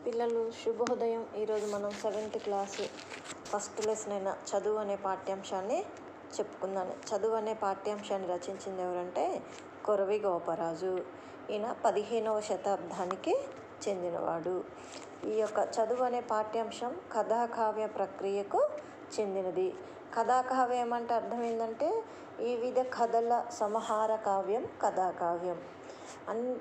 పిల్లలు శుభోదయం. ఈరోజు మనం 7th క్లాస్ ఫస్ట్ లెసన్ అయిన చదువు అనే పాఠ్యాంశాన్ని చెప్పుకుందాం. చదువు అనే పాఠ్యాంశాన్ని రచించింది ఎవరంటే కొరవి గోపరాజు. ఈయన 15వ శతాబ్దానికి చెందినవాడు. ఈ యొక్క చదువు అనే పాఠ్యాంశం కథాకావ్య ప్రక్రియకు చెందినది. కథాకావ్యం అంటే అర్థం ఏంటంటే వివిధ కథల సమాహార కావ్యం కథాకావ్యం.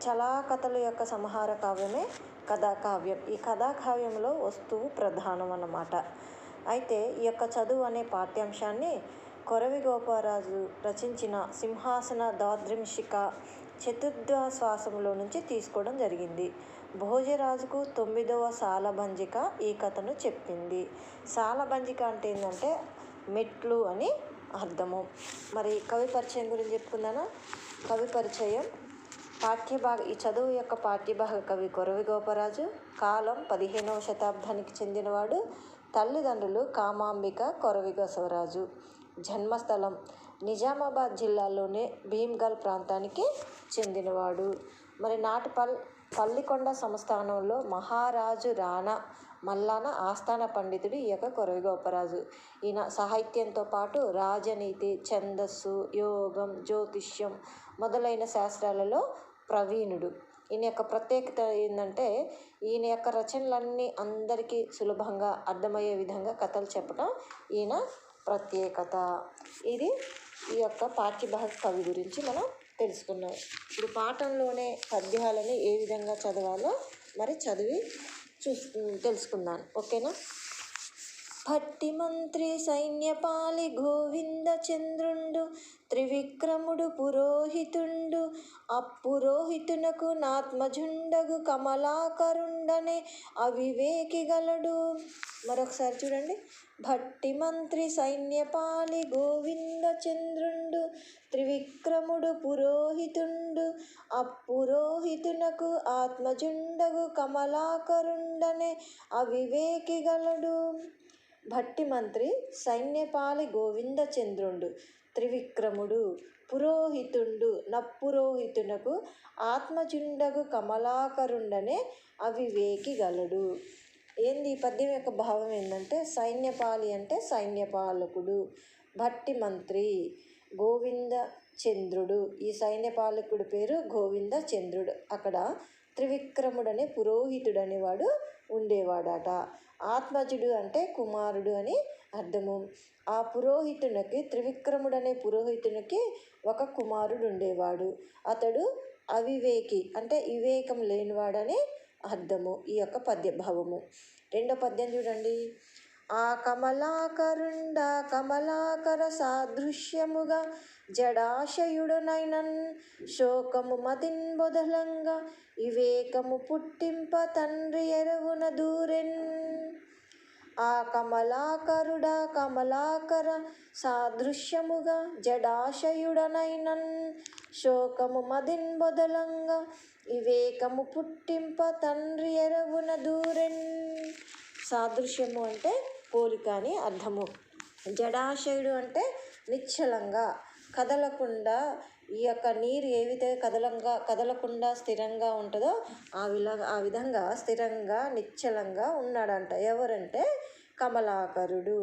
చాలా కథల యొక్క సమాహార కావ్యమే కథాకావ్యం. ఈ కథాకావ్యంలో వస్తువు ప్రధానం అన్నమాట. అయితే ఈ యొక్క చదువు అనే పాఠ్యాంశాన్ని కొరవి గోపరాజు రచించిన సింహాసన దాద్రింశిక చతుర్థాశ్వాసంలో నుంచి తీసుకోవడం జరిగింది. భోజరాజుకు 9వ సాలభంజిక ఈ కథను చెప్పింది. సాలభంజిక అంటే ఏంటంటే మెట్లు అని అర్థము. మరి కవి పరిచయం గురించి చెప్పుకుందానా? కవి పరిచయం. ఈ చదువు యొక్క పాఠ్యభాగ కవి కొరవి గోపరాజు. కాలం 15వ శతాబ్దానికి చెందినవాడు. తల్లిదండ్రులు కామాంబిక, కొరవి బసవరాజు. జన్మస్థలం నిజామాబాద్ జిల్లాలోని భీమ్గల్ ప్రాంతానికి చెందినవాడు. మరి నాటి పల్లికొండ సంస్థానంలో మహారాజు రాణా మల్లాన ఆస్థాన పండితుడు ఈ యొక్క కొరవి గోపరాజు. ఈయన సాహిత్యంతో పాటు రాజనీతి, ఛందస్సు, యోగం, జ్యోతిష్యం మొదలైన శాస్త్రాలలో ప్రవీణుడు. ఈయన యొక్క ప్రత్యేకత ఏంటంటే ఈయన యొక్క రచనలన్నీ అందరికీ సులభంగా అర్థమయ్యే విధంగా కథలు చెప్పడం ఈయన ప్రత్యేకత. ఇది ఈ యొక్క పాఠ్యభాగ కవి గురించి మనం తెలుసుకున్నాం. ఇప్పుడు పాఠంలోనే పద్యాలని ఏ విధంగా చదవాలో మరి చదివి తెలుసుకుందాం. ఓకేనా? భట్టి మంత్రి సైన్యపాలి గోవింద చంద్రుండు త్రివిక్రముడు పురోహితుండు అప్పురోహితునకు నాత్మజుండగు కమలాకరుండనే అవివేకి గలడు. మరొకసారి చూడండి. భట్టి మంత్రి సైన్యపాలి గోవింద చంద్రుండు త్రివిక్రముడు పురోహితుండు అప్పురోహితునకు ఆత్మజుండగు కమలాకరుండనే అవివేకి గలడు. భట్టి మంత్రి సైన్యపాలి గోవింద చంద్రుండు త్రివిక్రముడు పురోహితుండు నప్పురోహితునకు ఆత్మజుండగు కమలాకరుండనే అవివేకి గలడు. ఏంది ఈ పద్యం యొక్క భావం ఏంటంటే సైన్యపాలి అంటే సైన్యపాలకుడు, భట్టి మంత్రి గోవింద చంద్రుడు. ఈ సైన్యపాలకుడి పేరు గోవింద చంద్రుడు. అక్కడ త్రివిక్రముడనే పురోహితుడు అనేవాడు ఉండేవాడట. ఆత్మజుడు అంటే కుమారుడు అని అర్థము. ఆ పురోహితునికి త్రివిక్రముడనే పురోహితునికి ఒక కుమారుడు ఉండేవాడు. అతడు అవివేకి అంటే వివేకం లేనివాడని అర్థము ఈ యొక్క పద్యభావము. రెండో పద్యం చూడండి. ఆ కమలాకరుండ కమలాకర సాదృశ్యముగా జడాశయుడునైనన్ శోకము మదిన్ బొదలంగా వివేకము పుట్టింప తండ్రి ఎరువున దూరెన్. ఆ కమలాకరుడ కమలాకర సాదృశ్యముగా జడాశయుడనైనన్ శోకము మదిన్ బొదలంగా వివేకము పుట్టింప తండ్రి ఎరువున దూరెన్. సాదృశ్యము అంటే పోలిక అని అర్థము. జడాశయుడు అంటే నిశ్చలంగా కదలకుండా, ఈ యొక్క నీరు ఏ విధంగా కదలకుండా స్థిరంగా ఉంటుందో ఆ విధంగా స్థిరంగా నిశ్చలంగా ఉన్నాడంట. ఎవరంటే కమలాకరుడు.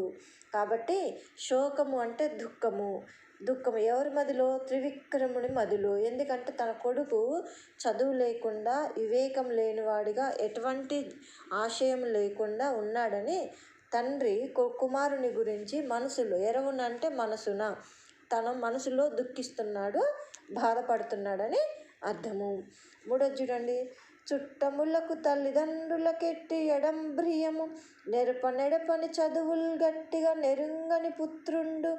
కాబట్టి శోకము అంటే దుఃఖము ఎవరి మదిలో? త్రివిక్రముడి మదిలో. ఎందుకంటే తన కొడుకు చదువు లేకుండా వివేకం లేనివాడిగా ఎటువంటి ఆశయం లేకుండా ఉన్నాడని తండ్రి కుమారుని గురించి మనసులో ఎరవున అంటే మనసున తన మనసులో దుఃఖిస్తున్నాడు, బాధపడుతున్నాడని అర్థము. మూడోది చూడండి. చుట్టములకు తల్లిదండ్రులకెట్టి ఎడంబ్రియము నెడపని చదువులు గట్టిగా నెరుంగని పుత్రుండు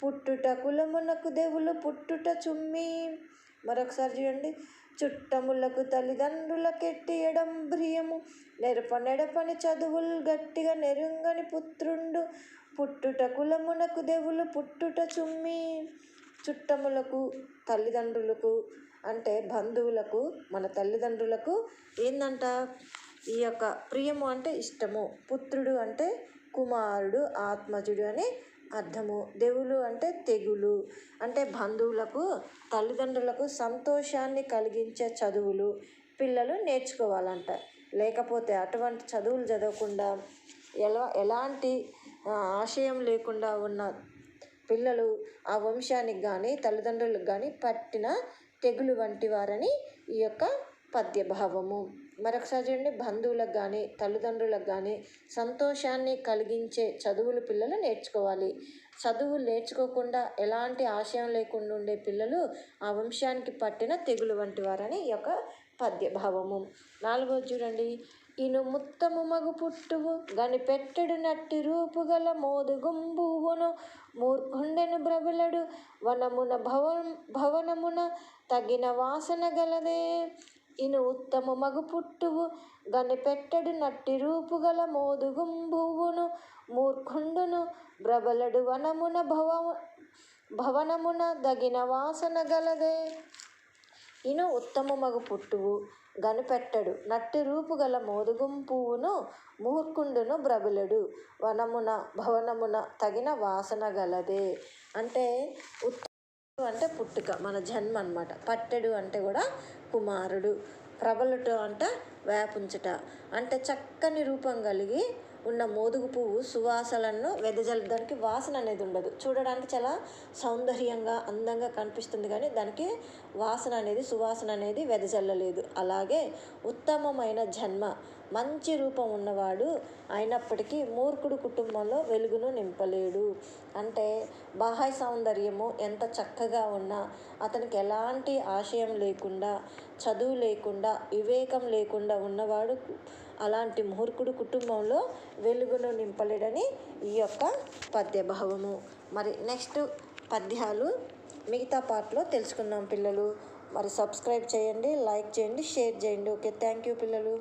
పుట్టుట కులమునకు దేవులు పుట్టుట చుమ్మి. మరొకసారి చూడండి. చుట్టములకు తల్లిదండ్రులకెట్టి ఎడంబ్రియము నెడపని చదువులు గట్టిగా నెరుంగని పుత్రుండు పుట్టుట కులమునకు దేవులు పుట్టుట చుమ్మి. చుట్టములకు తల్లిదండ్రులకు అంటే బంధువులకు, మన తల్లిదండ్రులకు ఏందంట ఈ యొక్క ప్రియము అంటే ఇష్టము, పుత్రుడు అంటే కుమారుడు, ఆత్మజుడు అని అర్థము. దేవులు అంటే తెగులు అంటే బంధువులకు, తల్లిదండ్రులకు సంతోషాన్ని కలిగించే చదువులు పిల్లలు నేర్చుకోవాలంట. లేకపోతే అటువంటి చదువులు చదవకుండా ఎలాంటి ఆశయం లేకుండా ఉన్న పిల్లలు ఆ వంశానికి కానీ తల్లిదండ్రులకు కానీ పట్టిన తెగులు వంటి వారని ఈ యొక్క పద్యభావము. మరొకసారి చూడండి, బంధువులకు కానీ తల్లిదండ్రులకు కానీ సంతోషాన్ని కలిగించే చదువులు పిల్లలు నేర్చుకోవాలి. చదువులు నేర్చుకోకుండా ఎలాంటి ఆశయం లేకుండా ఉండే పిల్లలు ఆ వంశానికి పట్టిన తెగులు వంటి వారని ఈ యొక్క పద్యభావము. 4వది చూడండి, ఇను ముత్తము మగు పుట్టువు గనిపెట్టెడు నట్టి రూపుగల మోదుగుంబువును మూర్ఖుండెను బ్రబులడు వనమున భవనమున తగిన వాసన గలదే. ఇను ఉత్తము మగు పుట్టువు గనిపెట్టెడు నట్టి రూపుగల మోదుగుంబువును మూర్ఖుండును బ్రబలడు వనమున భవనమున దగిన వాసన గలదే. ఇను ఉత్తము మగు పుట్టువు గనిపెట్టడు నట్టి రూపు గల మోదుగుం పువ్వును మూర్ఖుండును బ్రబులడు వనమున భవనమున తగిన వాసన గలదే. అంటే ఉత్తము అంటే పుట్టుక, మన జన్మ అన్నమాట. పట్టెడు అంటే కూడా కుమారుడు, ప్రబలుట అంటే వ్యాపించుట. అంటే చక్కని రూపం కలిగి ఉన్న మోదుగు పువ్వు సువాసనలను వెదజల్లడానికి వాసన అనేది ఉండదు. చూడడానికి చాలా సౌందర్యంగా అందంగా కనిపిస్తుంది, కానీ దానికి వాసన అనేది సువాసన అనేది వెదజల్లలేదు. అలాగే ఉత్తమమైన జన్మ, మంచి రూపం ఉన్నవాడు అయినప్పటికీ మూర్ఖుడు కుటుంబంలో వెలుగును నింపలేడు. అంటే బాహ్య సౌందర్యము ఎంత చక్కగా ఉన్నా అతనికి ఎలాంటి ఆశయం లేకుండా, చదువు లేకుండా, వివేకం లేకుండా ఉన్నవాడు అలాంటి మూర్ఖుడు కుటుంబంలో వెలుగును నింపలేడని ఈ యొక్క పద్యభావము. మరి నెక్స్ట్ పద్యాలు మిగతా పార్ట్లో తెలుసుకుందాం పిల్లలు. మరి సబ్స్క్రైబ్ చేయండి, లైక్ చేయండి, షేర్ చేయండి. ఓకే, థ్యాంక్ యూ పిల్లలు.